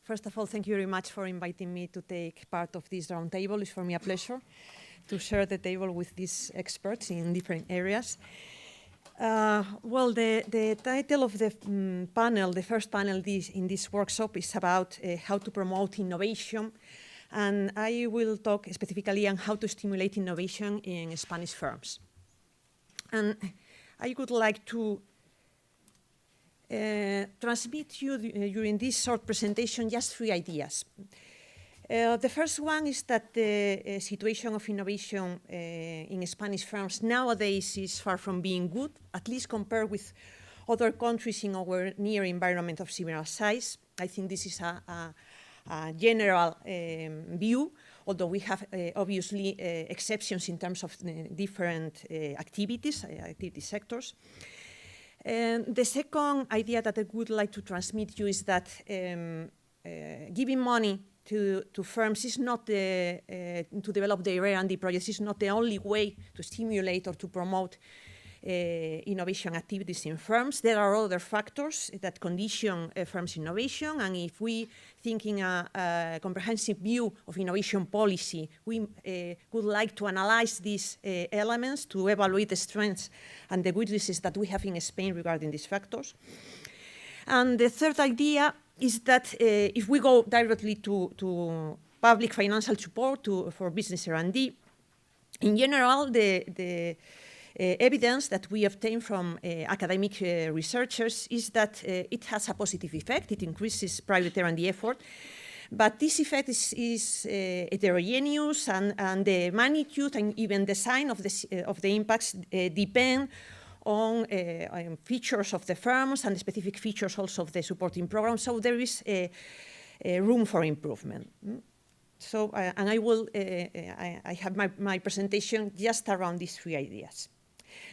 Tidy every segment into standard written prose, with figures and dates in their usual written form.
First of all, thank you very much for inviting me to take part of this roundtable. It's for me a pleasure to share the table with these experts in different areas. The title of the panel, the first panel in this workshop, is about how to promote innovation, and I will talk specifically on how to stimulate innovation in Spanish firms. And I would like to transmit you during this short presentation just 3 ideas. The first one is that the situation of innovation in Spanish firms nowadays is far from being good, at least compared with other countries in our near environment of similar size. I think this is a general view, although we have obviously exceptions in terms of different activity sectors. The second idea that I would like to transmit you is that giving money to firms is not to develop their R&D projects is not the only way to stimulate or to promote innovation activities in firms. There are other factors that condition firms' innovation, and if we think in a comprehensive view of innovation policy, we would like to analyze these elements to evaluate the strengths and the weaknesses that we have in Spain regarding these factors. And the third idea is that if we go directly to public financial support for business R&D, in general, the evidence that we obtain from academic researchers is that it has a positive effect. It increases private R&D effort. But this effect is heterogeneous, and the magnitude and even the sign of the impacts depend on features of the firms and specific features also of the supporting program. So there is a room for improvement. So, and I have my presentation just around these 3 ideas.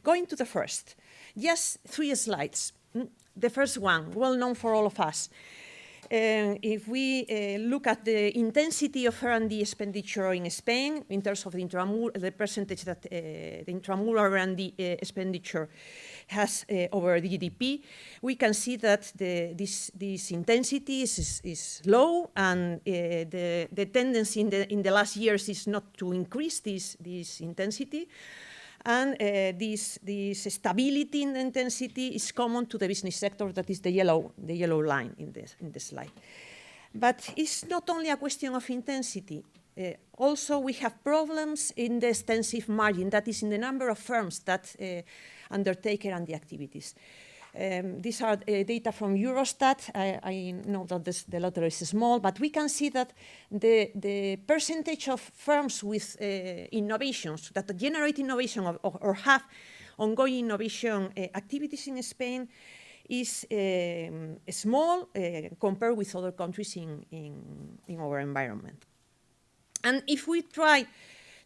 Going to the first, just 3 slides. The first one, well known for all of us. If we look at the intensity of R&D expenditure in Spain in terms of the percentage that the intramural R&D expenditure has over GDP, we can see that this intensity is low, and the tendency in the last years is not to increase this intensity. And this stability in the intensity is common to the business sector, that is the yellow line in the slide. But it's not only a question of intensity. Also, we have problems in the extensive margin, that is in the number of firms that undertake R&D activities. These are data from Eurostat. I know that the letter is small, but we can see that the percentage of firms with innovations that generate innovation or have ongoing innovation activities in Spain is small compared with other countries in our environment. And if we try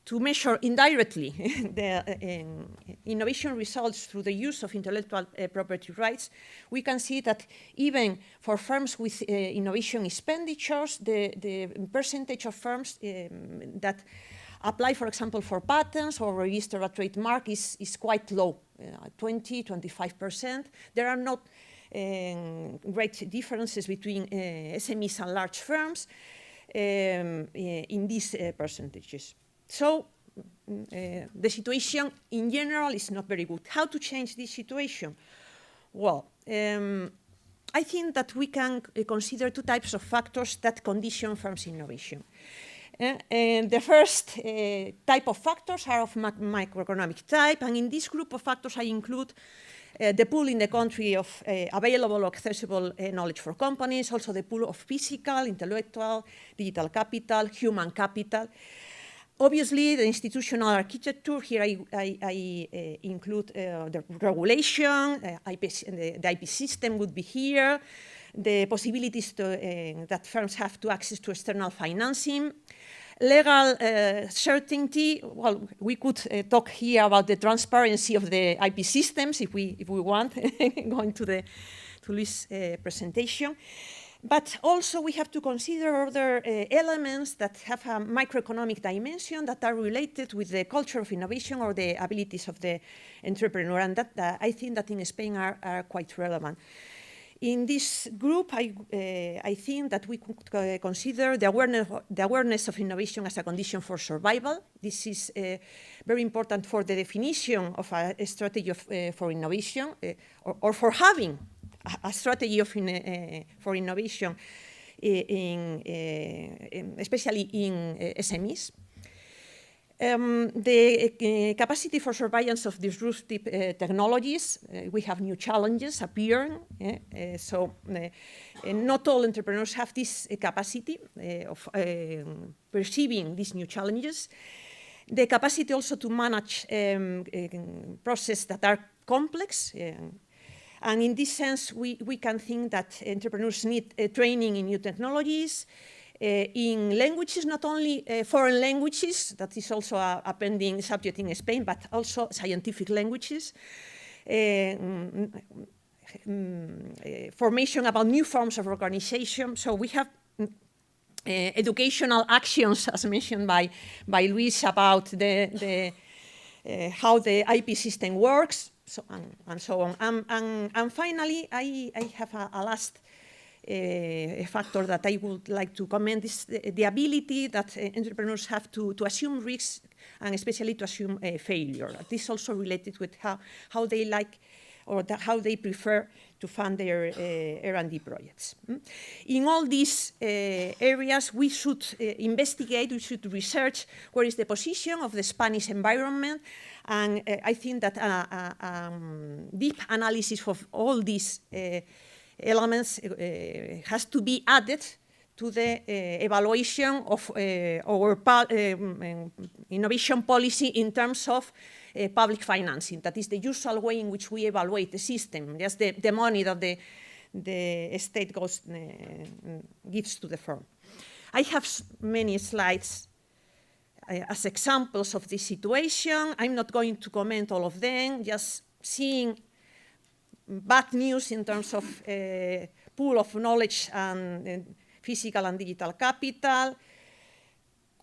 to measure indirectly the innovation results through the use of intellectual property rights, we can see that even for firms with innovation expenditures, the percentage of firms that apply, for example, for patents or register a trademark is quite low, 20–25%. There are not great differences between SMEs and large firms in these percentages. So the situation in general is not very good. How to change this situation? Well, I think that we can consider 2 types of factors that condition firms' innovation. And the first type of factors are of macroeconomic type, and in this group of factors I include the pool in the country of available or accessible knowledge for companies, also the pool of physical, intellectual, digital capital, human capital. Obviously, the institutional architecture, here I include the regulation, the IP system would be here, the possibilities that firms have to access to external financing. Legal certainty, well, we could talk here about the transparency of the IP systems if we want, going to Luis' presentation. But also we have to consider other elements that have a microeconomic dimension that are related with the culture of innovation or the abilities of the entrepreneur, and that I think that in Spain are quite relevant. In this group, I think that we could consider the awareness of innovation as a condition for survival. This is very important for the definition of a strategy for innovation, or for having a strategy for innovation, especially in SMEs. The capacity for surveillance of disruptive technologies, we have new challenges appearing. Not all entrepreneurs have this capacity of perceiving these new challenges. The capacity also to manage processes that are complex. And in this sense, we can think that entrepreneurs need training in new technologies, in languages, not only foreign languages, that is also a pending subject in Spain, but also scientific languages, formation about new forms of organization. So we have educational actions, as mentioned by Luis, about how the IP system works, and so on. And finally, I have a last a factor that I would like to comment is the ability that entrepreneurs have to assume risks, and especially to assume failure. This is also related with how they like, or how they prefer to fund their R&D projects. In all these areas, we should investigate, we should research where is the position of the Spanish environment, and I think that deep analysis of all these elements has to be added to the evaluation of our innovation policy in terms of public financing. That is the usual way in which we evaluate the system, just the money that the state gives to the firm. I have many slides as examples of this situation. I'm not going to comment all of them, just seeing bad news in terms of pool of knowledge and physical and digital capital.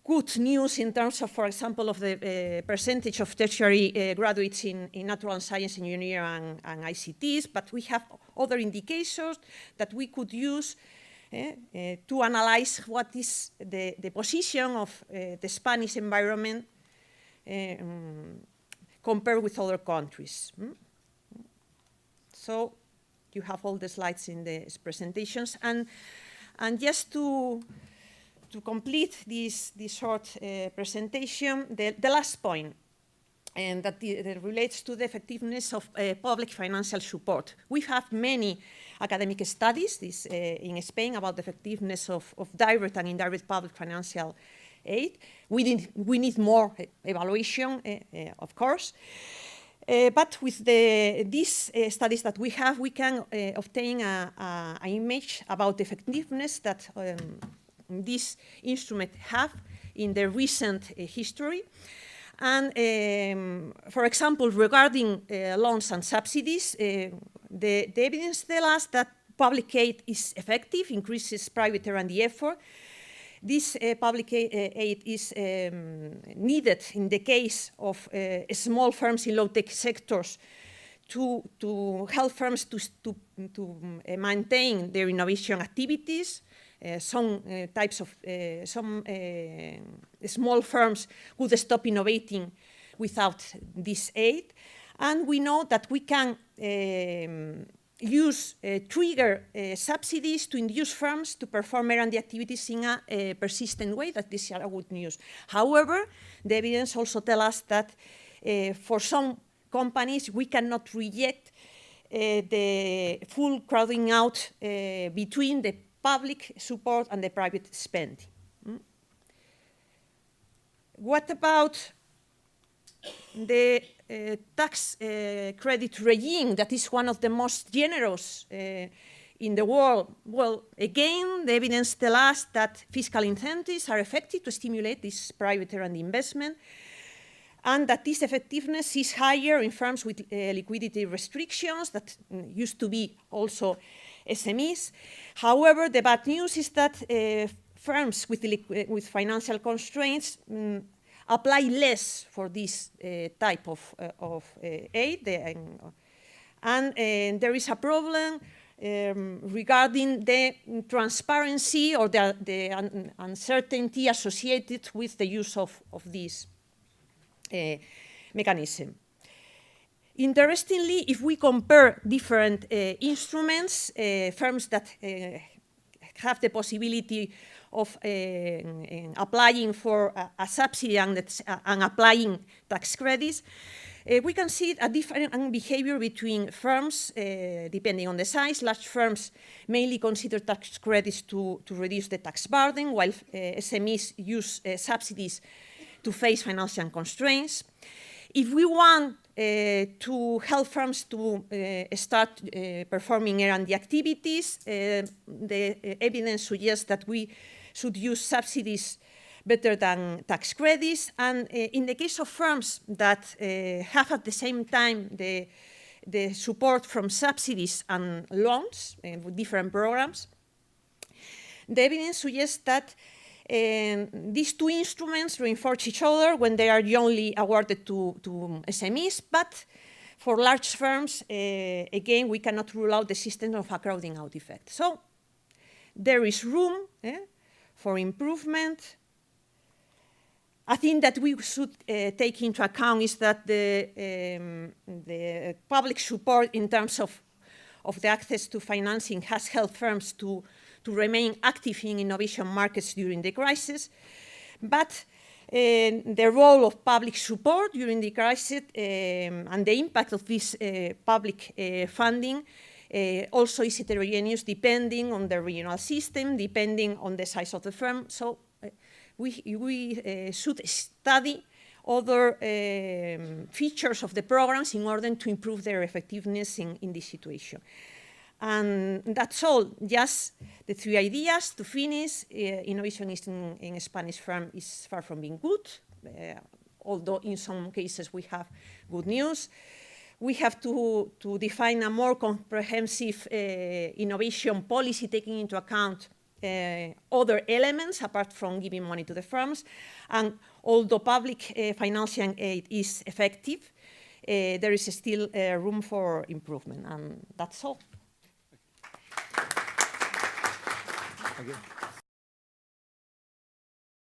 Good news in terms of, for example, of the percentage of tertiary graduates in natural science, engineering, and ICTs, but we have other indicators that we could use to analyze what is the position of the Spanish environment compared with other countries. So you have all the slides in the presentations. And just to complete this short presentation, the last point, and that relates to the effectiveness of public financial support. We have many academic studies in Spain about the effectiveness of direct and indirect public financial aid. We need more evaluation, of course. But with these studies that we have, we can obtain an image about the effectiveness that this instrument have in the recent history. And for example, regarding loans and subsidies, the evidence tells us that public aid is effective, increases private R&D effort. This public aid is needed in the case of small firms in low-tech sectors to help firms to maintain their innovation activities. Some types of small firms would stop innovating without this aid. And we know that we can trigger subsidies to induce firms to perform R&D activities in a persistent way. That is a good news. However, the evidence also tells us that for some companies, we cannot reject the full crowding out between the public support and the private spending. What about the tax credit regime that is one of the most generous in the world? Well, again, the evidence tells us that fiscal incentives are effective to stimulate this private R&D investment, and that this effectiveness is higher in firms with liquidity restrictions that used to be also SMEs. However, the bad news is that firms with financial constraints apply less for this type of aid. And there is a problem regarding the transparency or the uncertainty associated with the use of this mechanism. Interestingly, if we compare different instruments, firms that have the possibility of applying for a subsidy and applying tax credits, we can see a different behavior between firms, depending on the size. Large firms mainly consider tax credits to reduce the tax burden, while SMEs use subsidies to face financial constraints. If we want to help firms to start performing R&D activities, the evidence suggests that we should use subsidies better than tax credits. And in the case of firms that have at the same time the support from subsidies and loans with different programs, the evidence suggests that these two instruments reinforce each other when they are only awarded to SMEs, but for large firms, again, we cannot rule out the system of a crowding out effect. So there is room for improvement. A thing that we should take into account is that the public support in terms of the access to financing has helped firms to remain active in innovation markets during the crisis. But the role of public support during the crisis and the impact of this public funding also is heterogeneous depending on the regional system, depending on the size of the firm. So we should study other features of the programs in order to improve their effectiveness in this situation. And that's all, just the three ideas to finish. Innovation in a Spanish firm is far from being good, although in some cases we have good news. We have to define a more comprehensive innovation policy, taking into account other elements apart from giving money to the firms. And although public financial aid is effective, there is still room for improvement. And that's all. Okay.